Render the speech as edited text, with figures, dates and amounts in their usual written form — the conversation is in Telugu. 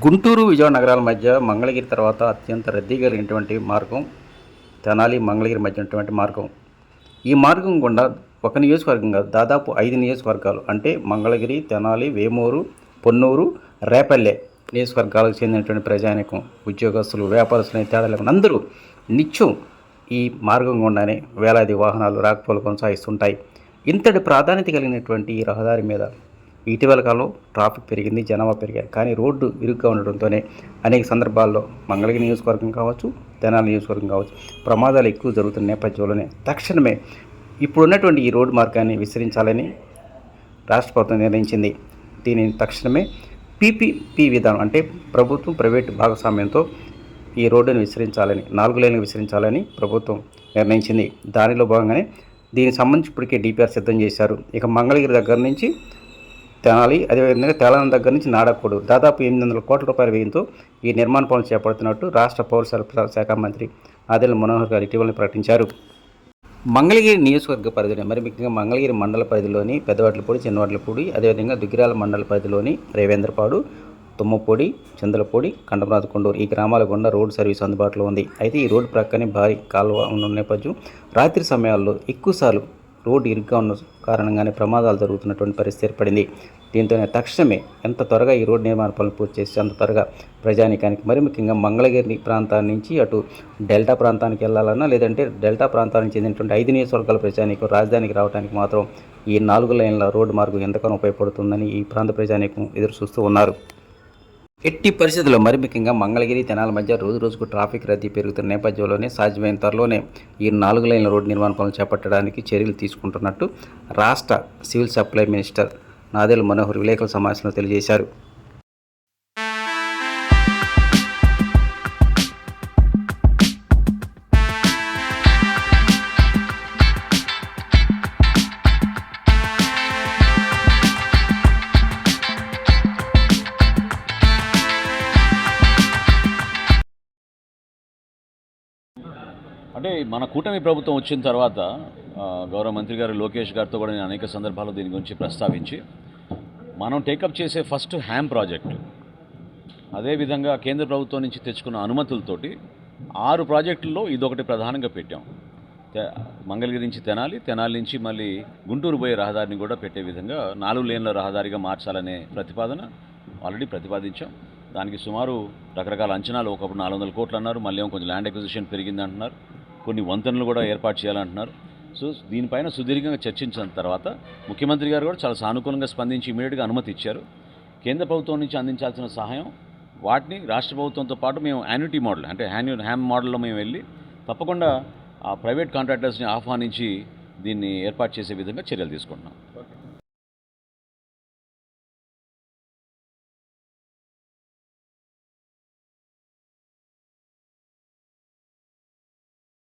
గుంటూరు, విజయవాడ నగరాల మధ్య మంగళగిరి తర్వాత అత్యంత రద్దీ కలిగినటువంటి మార్గం తెనాలి, మంగళగిరి మధ్య ఉన్నటువంటి మార్గం. ఈ మార్గం గుండా ఒక నియోజకవర్గం కాదు, దాదాపు 5 నియోజకవర్గాలు అంటే మంగళగిరి, తెనాలి, వేమూరు, పొన్నూరు, రేపల్లె నియోజకవర్గాలకు చెందినటువంటి ప్రజానీకం, ఉద్యోగస్తులు, వ్యాపారస్తులు తేడా లేకుండా అందరూ నిత్యం ఈ మార్గం గుండానే వేలాది వాహనాలు రాకపోకలు కొనసాగిస్తుంటాయి. ఇంతటి ప్రాధాన్యత కలిగినటువంటి ఈ రహదారి మీద ఇటీవల కాలంలో ట్రాఫిక్ పెరిగింది, జనాభా పెరిగారు. కానీ రోడ్డు ఇరుగ్గా ఉండడంతోనే అనేక సందర్భాల్లో మంగళగిరి నియోజకవర్గం కావచ్చు, తెనాలి నియోజకవర్గం కావచ్చు, ప్రమాదాలు ఎక్కువ జరుగుతున్న నేపథ్యంలోనే తక్షణమే ఇప్పుడున్నటువంటి ఈ రోడ్డు మార్గాన్ని విస్తరించాలని రాష్ట్ర ప్రభుత్వం నిర్ణయించింది. దీనిని తక్షణమే పీపీపీ విధానం అంటే ప్రభుత్వం ప్రైవేటు భాగస్వామ్యంతో ఈ రోడ్డును విస్తరించాలని, 4 లేన్లు విస్తరించాలని ప్రభుత్వం నిర్ణయించింది. దానిలో భాగంగానే దీనికి సంబంధించి ఇప్పటికే డిపిఆర్ సిద్ధం చేశారు. ఇక మంగళగిరి దగ్గర నుంచి తెనాలి, అదేవిధంగా తెలంగాణ దగ్గర నుంచి నాడకోడు దాదాపు 800 కోట్ల రూపాయల వ్యయంతో ఈ నిర్మాణ పనులు చేపడుతున్నట్టు రాష్ట్ర పౌర సరఫరాల శాఖ మంత్రి నాదెళ్ల మనోహర్ గారు ఇటీవల ప్రకటించారు. మంగళగిరి నియోజకవర్గ పరిధిలో మరి ముఖ్యంగా మంగళగిరి మండల పరిధిలోని పెద్దవాట్లపూడి, చిన్నవాట్లపూడి, అదేవిధంగా దుగ్గిరాల మండల పరిధిలోని రేవేంద్రపాడు, తుమ్మపూడి, చందలపూడి, కండమరాజు కొండూరు ఈ గ్రామాల గుండా రోడ్డు సర్వీస్ అందుబాటులో ఉంది. అయితే ఈ రోడ్డు ప్రక్కనే భారీ కాలువ ఉన్న నేపథ్యం రాత్రి సమయాల్లో ఎక్కువసార్లు రోడ్డు ఇరుగ్గా ఉన్న కారణంగానే ప్రమాదాలు జరుగుతున్నటువంటి పరిస్థితి ఏర్పడింది. దీంతోనే తక్షణమే ఎంత త్వరగా ఈ రోడ్డు నిర్మాణ పనులు పూర్తి చేసి అంత త్వరగా ప్రజానీకానికి మరి ముఖ్యంగా మంగళగిరి ప్రాంతాల నుంచి అటు డెల్టా ప్రాంతానికి వెళ్ళాలన్నా లేదంటే డెల్టా ప్రాంతానికి చెందినటువంటి 5 నియోజకవర్గాల ప్రజానీకం రాజధానికి రావడానికి మాత్రం ఈ 4 లైన్ల రోడ్డు మార్గం ఎంతగానో ఉపయోగపడుతుందని ఈ ప్రాంత ప్రజానీకం ఎదురు చూస్తూ ఉన్నారు. ఎట్టి పరిస్థితుల్లో మరి ముఖ్యంగా మంగళగిరి, తెనాలి మధ్య రోజు రోజుకు ట్రాఫిక్ రద్దీ పెరుగుతున్న నేపథ్యంలోనే సాధ్యమైన త్వరలోనే ఈ 4 లైన్ల రోడ్డు నిర్మాణ పనులు చేపట్టడానికి చర్యలు తీసుకుంటున్నట్టు రాష్ట్ర civil supply minister Nadella Manohar విలేకరుల సమావేశంలో తెలియజేశారు. అంటే మన కూటమి ప్రభుత్వం వచ్చిన తర్వాత గౌరవ మంత్రి గారు లోకేష్ గారితో కూడా నేను అనేక సందర్భాల్లో దీని గురించి ప్రస్తావించి మనం టేకప్ చేసే ఫస్ట్ హ్యామ్ ప్రాజెక్టు, అదేవిధంగా కేంద్ర ప్రభుత్వం నుంచి తెచ్చుకున్న అనుమతులతోటి 6 ప్రాజెక్టుల్లో ఇదొకటి ప్రధానంగా పెట్టాం. మంగళగిరి నుంచి తెనాలి, తెనాలి నుంచి మళ్ళీ గుంటూరు పోయే రహదారిని కూడా పెట్టే విధంగా 4 లేన్ల రహదారిగా మార్చాలనే ప్రతిపాదన ఆల్రెడీ ప్రతిపాదించాం. దానికి సుమారు రకరకాల అంచనాలు, ఒకప్పుడు 400 కోట్లు అన్నారు, మళ్ళీ కొంచెం ల్యాండ్ అక్విజిషన్ పెరిగింది అంటున్నారు, కొన్ని వంతెనలు కూడా ఏర్పాటు చేయాలంటున్నారు. సో దీనిపైన సుదీర్ఘంగా చర్చించిన తర్వాత ముఖ్యమంత్రి గారు కూడా చాలా సానుకూలంగా స్పందించి ఇమీడియట్గా అనుమతి ఇచ్చారు. కేంద్ర ప్రభుత్వం నుంచి అందించాల్సిన సహాయం వాటిని రాష్ట్ర ప్రభుత్వంతో పాటు మేము యాన్యుటీ మోడల్ అంటే హ్యామ్ మోడల్లో మేము వెళ్ళి తప్పకుండా ఆ ప్రైవేట్ కాంట్రాక్టర్స్ని ఆహ్వానించి దీన్ని ఏర్పాటు చేసే విధంగా చర్యలు తీసుకుంటున్నాం.